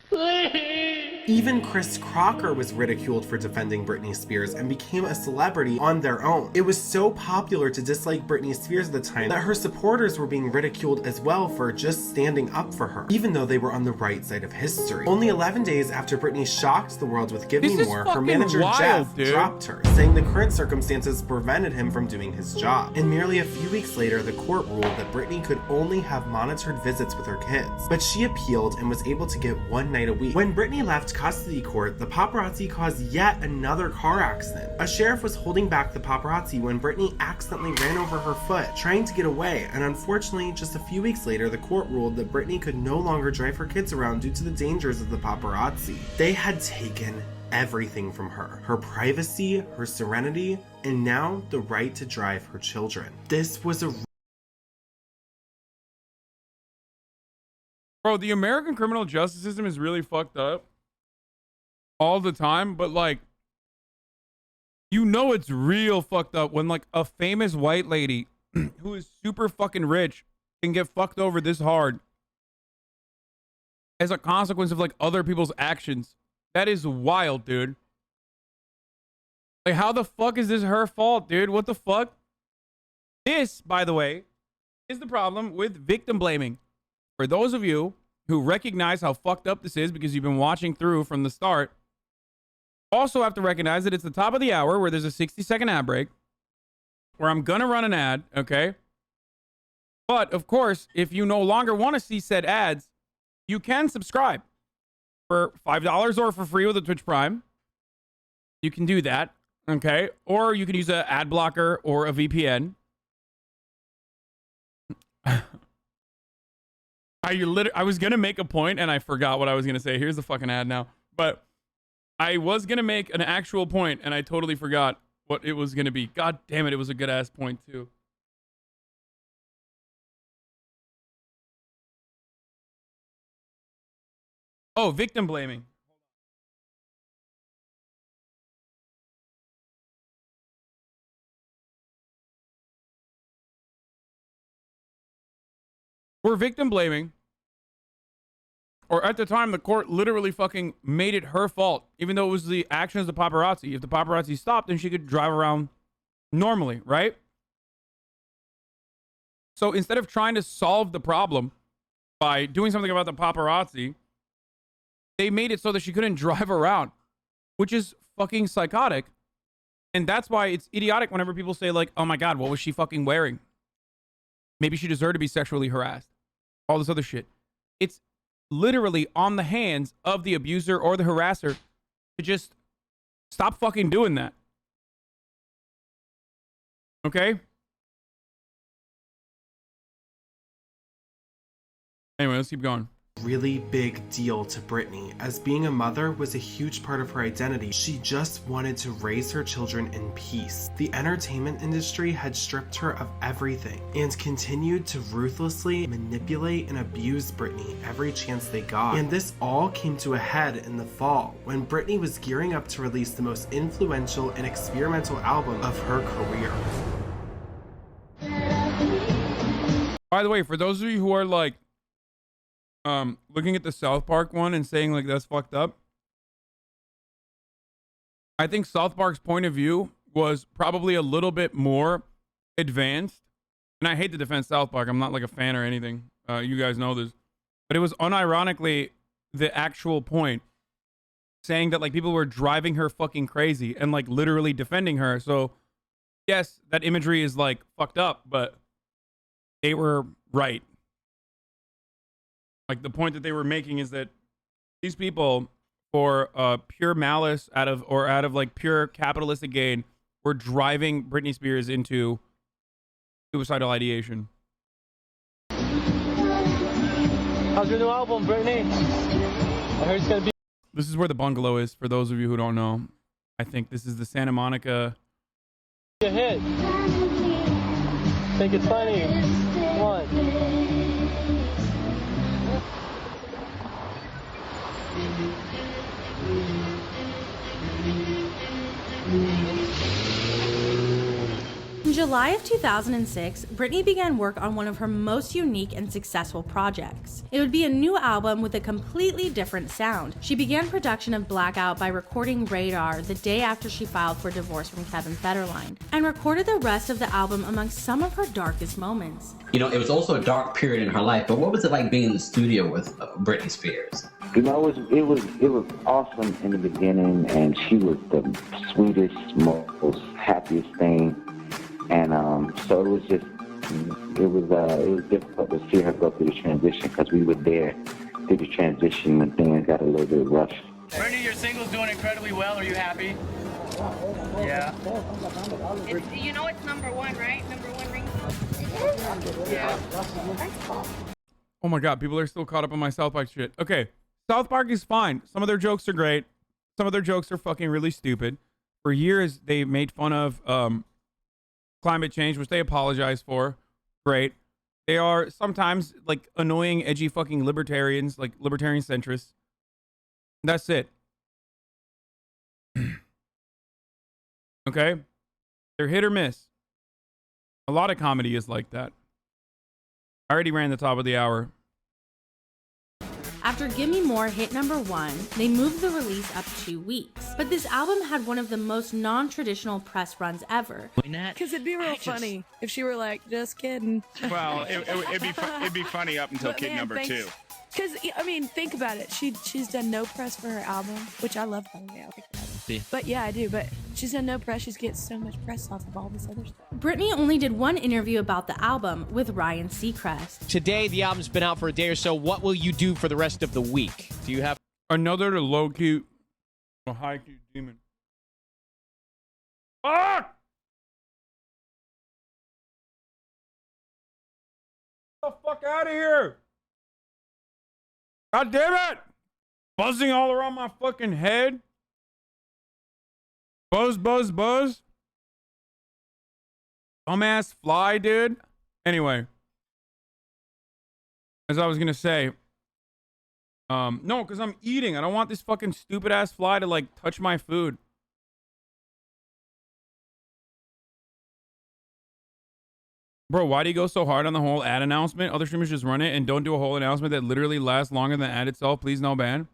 Speaker 8: Please!
Speaker 2: Even Chris Crocker was ridiculed for defending Britney Spears and became a celebrity on their own. It was so popular to dislike Britney Spears at the time that her supporters were being ridiculed as well for just standing up for her, even though they were on the right side of history. Only 11 days after Britney shocked the world with Give Me More, her manager Jeff dropped her, saying the current circumstances prevented him from doing his job. And merely a few weeks later, the court ruled that Britney could only have monitored visits with her kids. But she appealed and was able to get 1 night a week. When Britney left custody court, the paparazzi caused yet another car accident. A sheriff was holding back the paparazzi when Britney accidentally ran over her foot, trying to get away, and unfortunately, just a few weeks later, the court ruled that Britney could no longer drive her kids around due to the dangers of the paparazzi. They had taken everything from her. Her privacy, her serenity, and now the right to drive her children. This was a
Speaker 1: Bro, the American criminal justice system is really fucked up all the time, but like, you know it's real fucked up when like a famous white lady who is super fucking rich can get fucked over this hard as a consequence of like other people's actions. That is wild, dude. Like, how the fuck is this her fault, dude? What the fuck? This, by the way, is the problem with victim blaming. For those of you who recognize how fucked up this is because you've been watching through from the start, also have to recognize that it's the top of the hour where there's a 60-second ad break where I'm gonna run an ad, okay? But, of course, if you no longer want to see said ads, you can subscribe for $5 or for free with a Twitch Prime. You can do that, okay? Or you can use an ad blocker or a VPN. I was gonna make a point and I forgot what I was gonna say. Here's the fucking ad now. But I was gonna make an actual point and I totally forgot what it was gonna be. God damn it, it was a good ass point too. Oh, victim blaming. We're victim blaming. Or at the time, the court literally fucking made it her fault, even though it was the actions of the paparazzi. If the paparazzi stopped, then she could drive around normally, right? So instead of trying to solve the problem by doing something about the paparazzi, they made it so that she couldn't drive around, which is fucking psychotic. And that's why it's idiotic whenever people say like, oh my God, what was she fucking wearing? Maybe she deserved to be sexually harassed. All this other shit. It's literally on the hands of the abuser or the harasser to just stop fucking doing that. Okay? Anyway, let's keep going.
Speaker 2: Really big deal to Britney, as being a mother was a huge part of her identity. She just wanted to raise her children in peace. The entertainment industry had stripped her of everything and continued to ruthlessly manipulate and abuse Britney every chance they got. And this all came to a head in the fall, when Britney was gearing up to release the most influential and experimental album of her career.
Speaker 1: By the way, for those of you who are like, looking at the South Park one and saying like that's fucked up, I think South Park's point of view was probably a little bit more advanced and I hate to defend South Park. I'm not like a fan or anything. You guys know this. But it was unironically the actual point, saying that like people were driving her fucking crazy and like literally defending her. So yes, that imagery is like fucked up, but they were right. Like the point that they were making is that these people, for pure malice out of like pure capitalistic gain, were driving Britney Spears into suicidal ideation.
Speaker 17: How's your new album, Britney? I heard it's gonna be.
Speaker 1: This is where the bungalow is, for those of you who don't know. I think this is the Santa Monica.
Speaker 17: A hit. Think it's funny. What?
Speaker 6: In July of 2006, Britney began work on one of her most unique and successful projects. It would be a new album with a completely different sound. She began production of Blackout by recording Radar the day after she filed for divorce from Kevin Federline, and recorded the rest of the album amongst some of her darkest moments.
Speaker 4: You know, it was also a dark period in her life, but what was it like being in the studio with Britney Spears?
Speaker 10: You know, it was awesome in the beginning, and she was the sweetest, most happiest thing. And so it was difficult to see her go through the transition, because we were there through the transition and things got a little bit rough.
Speaker 13: Britney, your single's doing incredibly well. Are you happy? Yeah.
Speaker 14: You know it's #1, right? #1 ring.
Speaker 13: Yeah.
Speaker 1: Oh my god, people are still caught up on my South Park shit. Okay, South Park is fine. Some of their jokes are great. Some of their jokes are fucking really stupid. For years, they made fun of climate change, which they apologize for. Great. They are sometimes like annoying, edgy fucking libertarians, like libertarian centrists. That's it. Okay? They're hit or miss. A lot of comedy is like that. I already ran the top of the hour.
Speaker 6: After Gimme More hit #1, they moved the release up 2 weeks. But this album had one of the most non-traditional press runs ever.
Speaker 16: Because it'd be real funny if she were like, just kidding.
Speaker 26: Well, it'd be funny up until kid number 2.
Speaker 16: Because, I mean, think about it. She's done no press for her album, which I love, by the way. I like the album. But yeah, I do. But she's done no press. She's getting so much press off of all this other stuff.
Speaker 6: Britney only did one interview about the album with Ryan Seacrest.
Speaker 27: Today, the album's been out for a day or so. What will you do for the rest of the week? Do you have
Speaker 1: another low-key or high-key demon? Fuck! Get the fuck out of here! God damn it! Buzzing all around my fucking head. Buzz, buzz, buzz. Dumbass fly, dude. Anyway. As I was gonna say. No, because I'm eating. I don't want this fucking stupid ass fly to like touch my food. Bro, why do you go so hard on the whole ad announcement? Other streamers just run it and don't do a whole announcement that literally lasts longer than the ad itself. Please no ban.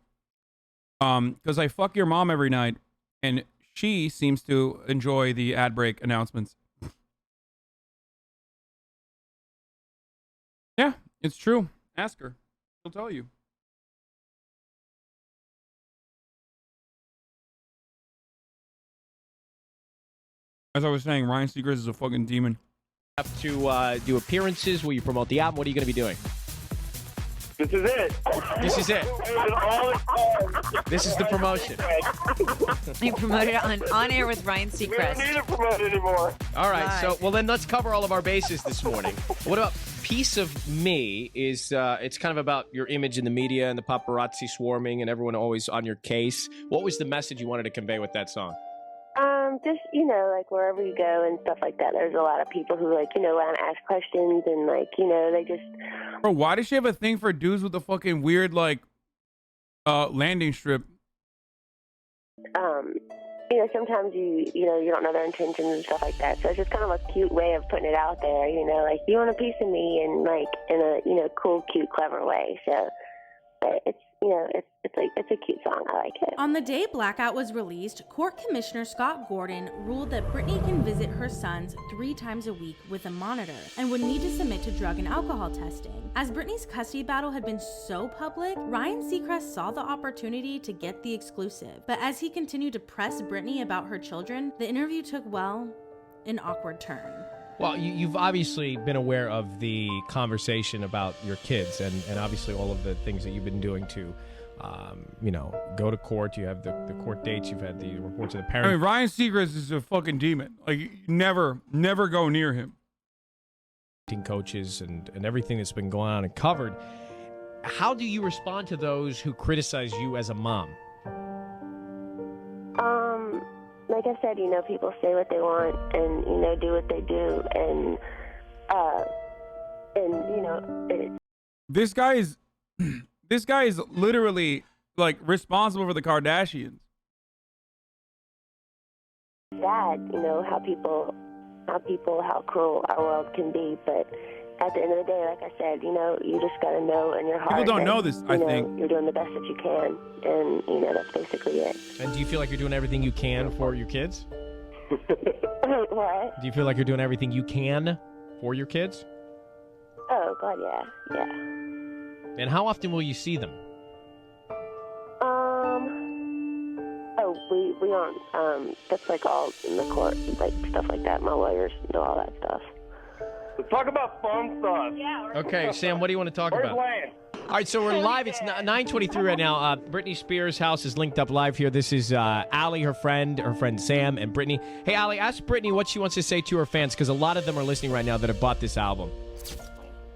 Speaker 1: Because I fuck your mom every night, and she seems to enjoy the ad break announcements. Yeah, it's true. Ask her. She'll tell you. As I was saying, Ryan Seacrest is a fucking demon.
Speaker 27: Have to do appearances? Will you promote the album? What are you going to be doing?
Speaker 28: This is it.
Speaker 27: This is it. This is the promotion.
Speaker 29: You promoted it on air with Ryan
Speaker 28: We
Speaker 29: Seacrest.
Speaker 28: don't need to promote anymore.
Speaker 27: All right, so well then let's cover all of our bases this morning. What about Piece of Me? Is it's kind of about your image in the media and the paparazzi swarming and everyone always on your case. What was the message you wanted to convey with that song?
Speaker 18: Just, like wherever you go and stuff like that, there's a lot of people who want to ask questions and they just...
Speaker 1: Bro, why does she have a thing for dudes with the fucking weird, landing strip?
Speaker 18: Sometimes you don't know their intentions and stuff like that. So it's just kind of a cute way of putting it out there, you want a piece of me and in a, cool, cute, clever way. So it's you know, it's a cute song. I like it.
Speaker 6: On the day Blackout was released, Court Commissioner Scott Gordon ruled that Britney can visit her sons 3 times a week with a monitor and would need to submit to drug and alcohol testing. As Britney's custody battle had been so public, Ryan Seacrest saw the opportunity to get the exclusive. But as he continued to press Britney about her children, the interview took, well, an awkward turn.
Speaker 27: Well, you've obviously been aware of the conversation about your kids and obviously all of the things that you've been doing to, go to court. You have the court dates. You've had the reports of the parents.
Speaker 1: I mean, Ryan Seacrest is a fucking demon. Like, you never go near him.
Speaker 27: Coaches and everything that's been going on and covered. How do you respond to those who criticize you as a mom?
Speaker 18: Like I said, people say what they want and, do what they do.
Speaker 1: This guy is literally like responsible for the Kardashians.
Speaker 18: Sad, how cruel our world can be. But at the end of the day, like I said, you just got to know in your heart.
Speaker 1: People don't know this, I think.
Speaker 18: You're doing the best that you can. And, that's basically it.
Speaker 27: And do you feel like you're doing everything you can for your kids?
Speaker 18: What?
Speaker 27: Do you feel like you're doing everything you can for your kids?
Speaker 18: Oh, God, yeah.
Speaker 27: And how often will you see them?
Speaker 18: We aren't. That's like all in the court, like stuff like that. My lawyers know all that stuff.
Speaker 28: Let's talk about fun stuff.
Speaker 18: Yeah.
Speaker 27: Okay, Sam, what do you want to talk about?
Speaker 28: Lane?
Speaker 27: All right, so we're live. It's 9:23 right now. Britney Spears' house is linked up live here. This is Allie, her friend Sam, and Britney. Hey, Allie, ask Britney what she wants to say to her fans, because a lot of them are listening right now that have bought this album.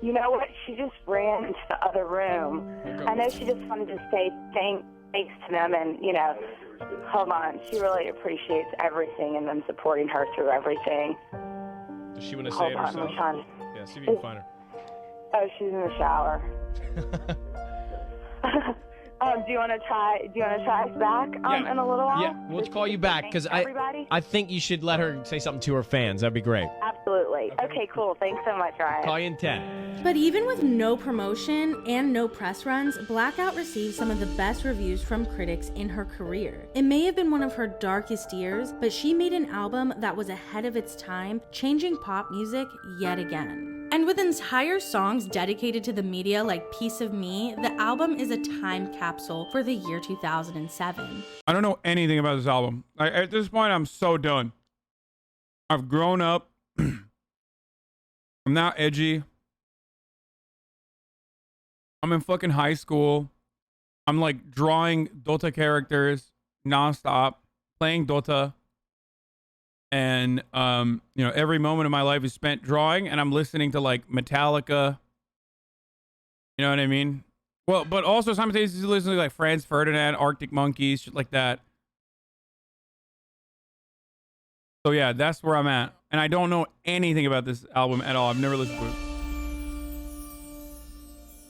Speaker 3: You know what? She just ran into the other room. I know she just wanted to say thanks to them, and, hold on. She really appreciates everything and them supporting her through everything.
Speaker 27: Does she want to say it herself? Yeah, see if you can find her.
Speaker 3: Oh, she's in the shower. Do you want to try us back in a little while?
Speaker 27: Yeah, we'll call you back because I think you should let her say something to her fans. That'd be great.
Speaker 3: Absolutely. Okay, cool. Thanks so much, Ryan.
Speaker 27: Call you in 10.
Speaker 6: But even with no promotion and no press runs, Blackout received some of the best reviews from critics in her career. It may have been one of her darkest years, but she made an album that was ahead of its time, changing pop music yet again. And with entire songs dedicated to the media like Piece of Me, the album is a time capsule for the year 2007.
Speaker 1: I don't know anything about this album. At this point, I'm so done. I've grown up. I'm now edgy. I'm in fucking high school. I'm like drawing Dota characters nonstop, playing Dota. And, every moment of my life is spent drawing, and I'm listening to like Metallica. You know what I mean? Well, but also simultaneously listening to like Franz Ferdinand, Arctic Monkeys, shit like that. So yeah, that's where I'm at. And I don't know anything about this album at all. I've never listened to it.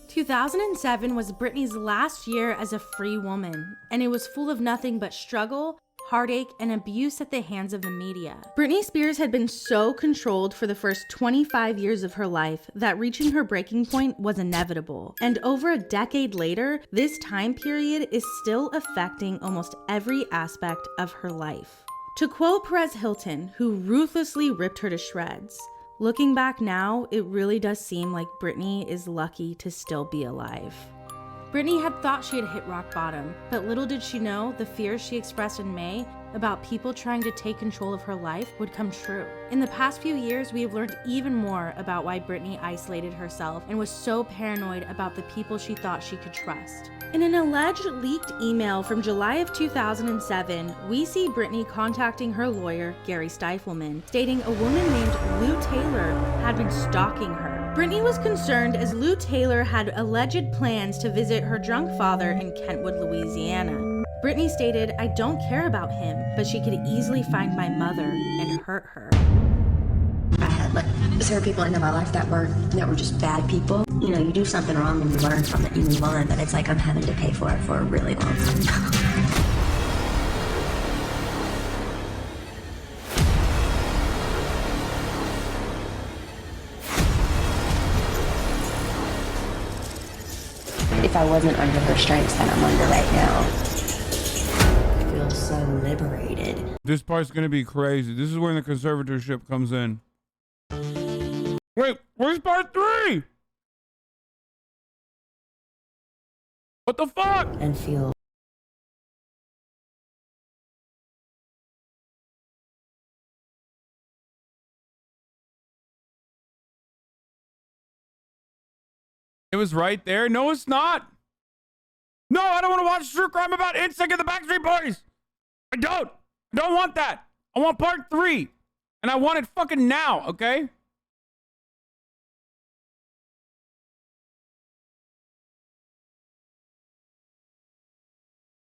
Speaker 6: 2007 was Britney's last year as a free woman, and it was full of nothing but struggle, heartache, and abuse at the hands of the media. Britney Spears had been so controlled for the first 25 years of her life that reaching her breaking point was inevitable. And over a decade later, this time period is still affecting almost every aspect of her life. To quote Perez Hilton, who ruthlessly ripped her to shreds, "Looking back now, it really does seem like Britney is lucky to still be alive." Britney had thought she had hit rock bottom, but little did she know the fears she expressed in May about people trying to take control of her life would come true. In the past few years, we have learned even more about why Britney isolated herself and was so paranoid about the people she thought she could trust. In an alleged leaked email from July of 2007, we see Britney contacting her lawyer, Gary Stifelman, stating a woman named Lou Taylor had been stalking her. Britney was concerned as Lou Taylor had alleged plans to visit her drunk father in Kentwood, Louisiana. Britney stated, "I don't care about him, but she could easily find my mother and hurt her."
Speaker 7: I had certain people into my life that were just bad people. You do something wrong and you learn from it, you move on, but it's like I'm having to pay for it for a really long time. if I wasn't under the restraints that I'm under right now. I feel so liberated.
Speaker 1: This part's gonna be crazy. This is when the conservatorship comes in. Wait, where's part 3? What the fuck?
Speaker 7: And feel
Speaker 1: It was right there. No, it's not. No, I don't want to watch true crime about NSYNC and the Backstreet Boys. I don't want that. I want part 3. And I want it fucking now, okay?